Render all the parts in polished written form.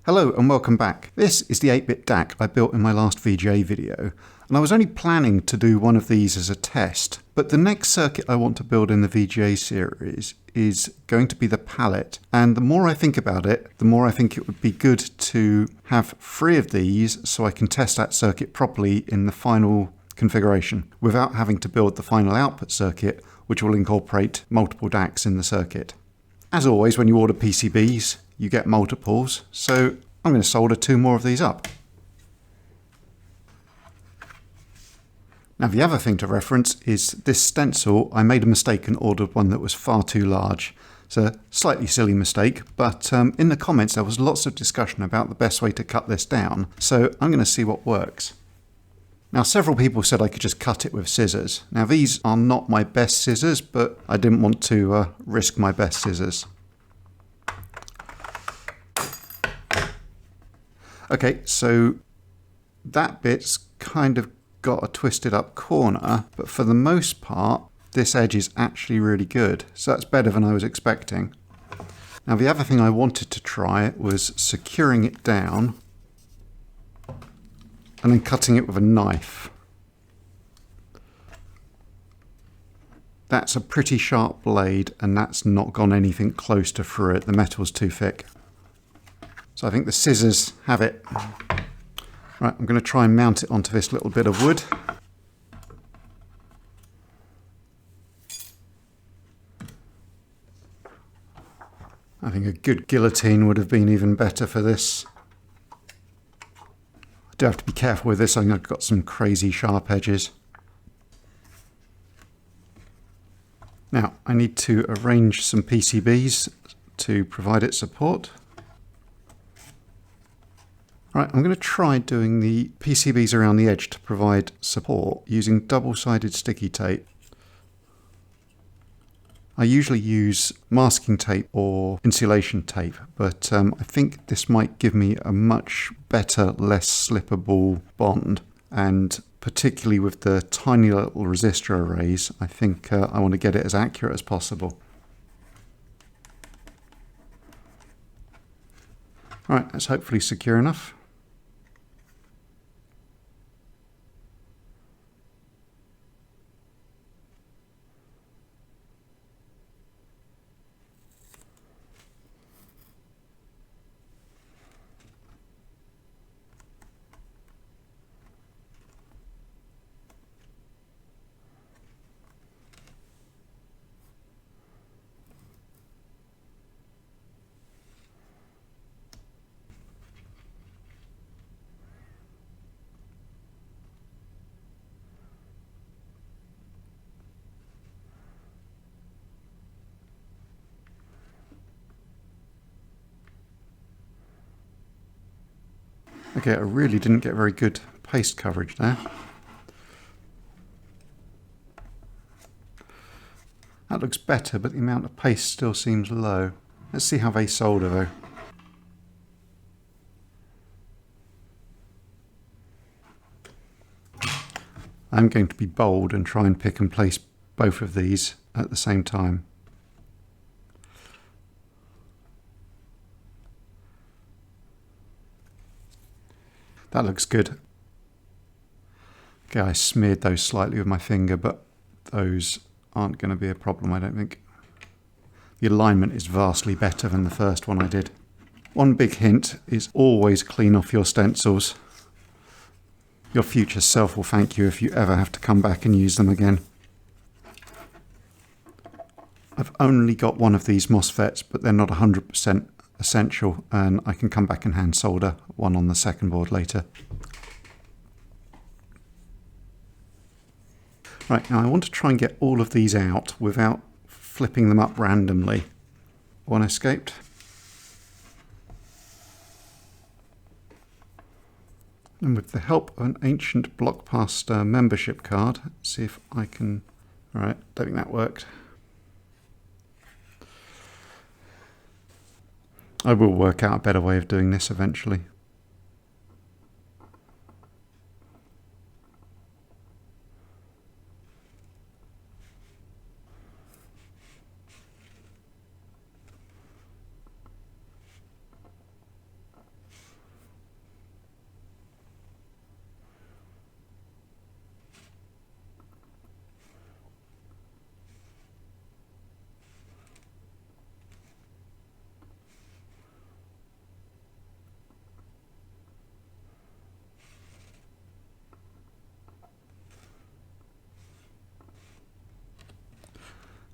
Hello and welcome back. This is the 8-bit DAC I built in my last VGA video, and I was only planning to do one of these as a test, but the next circuit I want to build in the VGA series is going to be the palette, and the more I think about it, the more I think it would be good to have 3 of these so I can test that circuit properly in the final configuration without having to build the final output circuit, which will incorporate multiple DACs in the circuit. As always, when you order PCBs, you get multiples, so I'm going to solder 2 more of these up. Now the other thing to reference is this stencil. I made a mistake and ordered one that was far too large. It's a slightly silly mistake, but in the comments there was lots of discussion about the best way to cut this down, so I'm going to see what works. Now several people said I could just cut it with scissors. Now these are not my best scissors, but I didn't want to risk my best scissors. Okay, so that bit's kind of got a twisted up corner, but for the most part, this edge is actually really good. So that's better than I was expecting. Now the other thing I wanted to try was securing it down and then cutting it with a knife. That's a pretty sharp blade, and that's not gone anything close to through it. The metal's too thick. So I think the scissors have it. Right, I'm going to try and mount it onto this little bit of wood. I think a good guillotine would have been even better for this. I do have to be careful with this. I think I've got some crazy sharp edges. Now, I need to arrange some PCBs to provide it support. Right, I'm going to try doing the PCBs around the edge to provide support using double-sided sticky tape. I usually use masking tape or insulation tape, but I think this might give me a much better, less slippable bond, and particularly with the tiny little resistor arrays, I think I want to get it as accurate as possible. Right, that's hopefully secure enough. Okay, I really didn't get very good paste coverage there. That looks better, but the amount of paste still seems low. Let's see how they solder though. I'm going to be bold and try and pick and place both of these at the same time. That looks good. Okay, I smeared those slightly with my finger, but those aren't going to be a problem, I don't think. The alignment is vastly better than the first one I did. One big hint is always clean off your stencils. Your future self will thank you if you ever have to come back and use them again. I've only got one of these MOSFETs, but they're not 100% essential, and I can come back and hand solder one on the second board later. Right, now I want to try and get all of these out without flipping them up randomly. One escaped. And with the help of an ancient Blockbuster membership card, let's see if I can... Alright, don't think that worked. I will work out a better way of doing this eventually.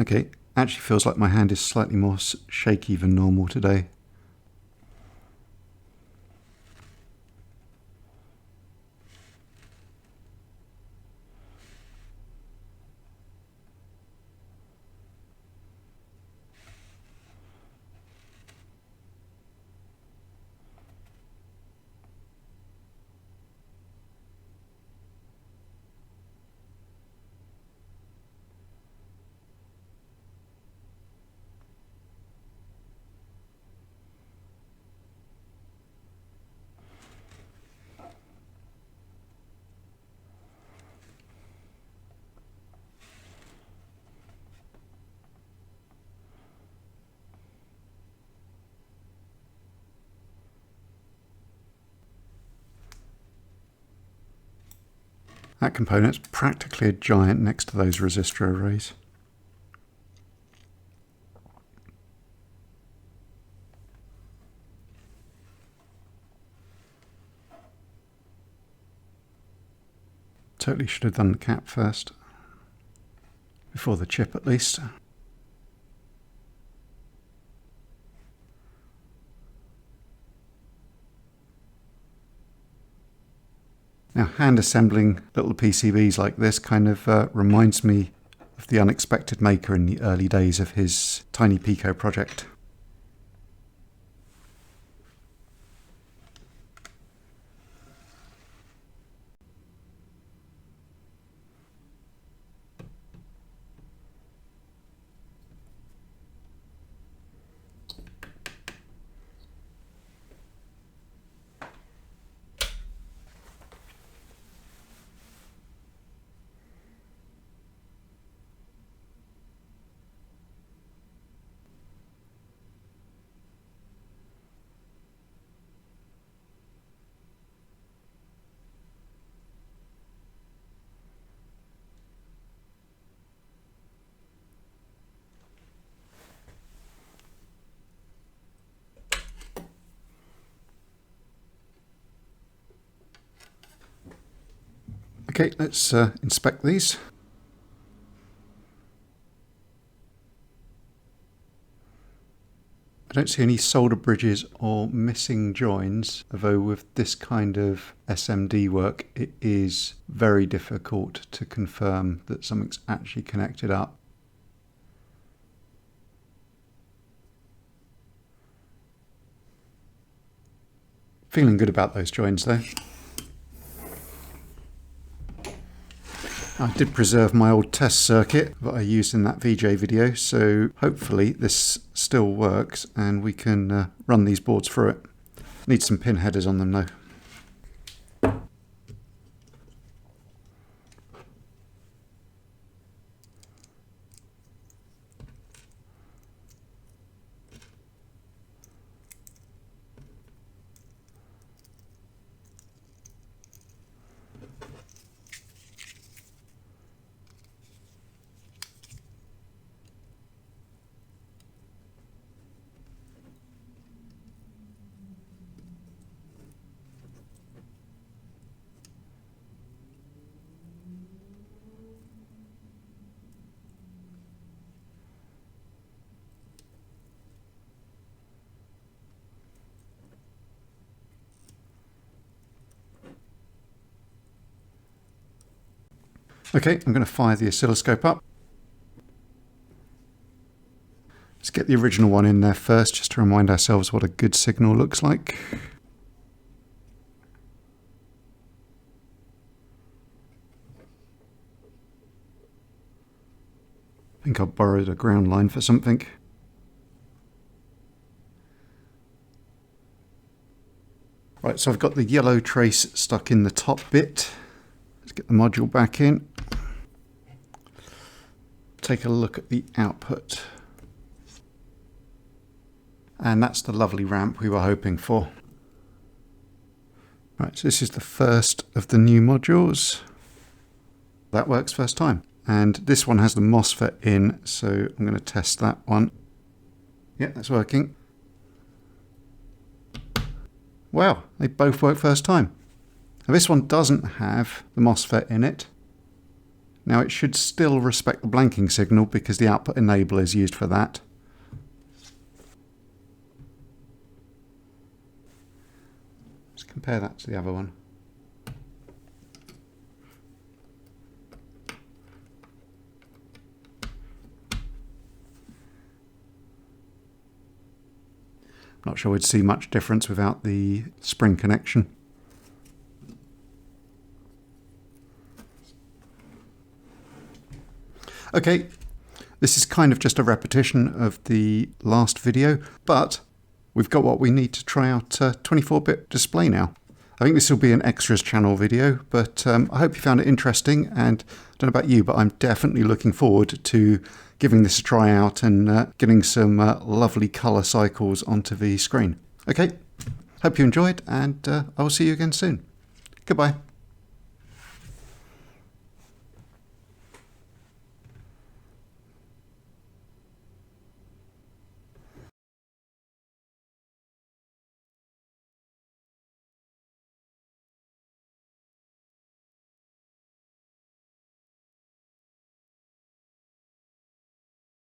Okay, actually feels like my hand is slightly more shaky than normal today. That component's practically a giant next to those resistor arrays. Totally should have done the cap first. Before the chip at least. Now, hand assembling little PCBs like this kind of reminds me of the Unexpected Maker in the early days of his Tiny Pico project. Okay, let's inspect these. I don't see any solder bridges or missing joins, although with this kind of SMD work it is very difficult to confirm that something's actually connected up. Feeling good about those joins though. I did preserve my old test circuit that I used in that VGA video, so hopefully this still works and we can run these boards through it. Need some pin headers on them though. Okay, I'm going to fire the oscilloscope up. Let's get the original one in there first, just to remind ourselves what a good signal looks like. I think I borrowed a ground line for something. Right, so I've got the yellow trace stuck in the top bit. Let's get the module back in. Take a look at the output. And that's the lovely ramp we were hoping for. Right, so this is the first of the new modules. That works first time. And this one has the MOSFET in, so I'm going to test that one. Yeah, that's working. Wow, they both work first time. Now this one doesn't have the MOSFET in it. Now it should still respect the blanking signal because the output enabler is used for that. Let's compare that to the other one. Not sure we'd see much difference without the spring connection. Okay, this is kind of just a repetition of the last video, but we've got what we need to try out a 24-bit display now. I think this will be an extras channel video, but I hope you found it interesting, and I don't know about you, but I'm definitely looking forward to giving this a try out and getting some lovely colour cycles onto the screen. Okay, hope you enjoyed, and I will see you again soon. Goodbye.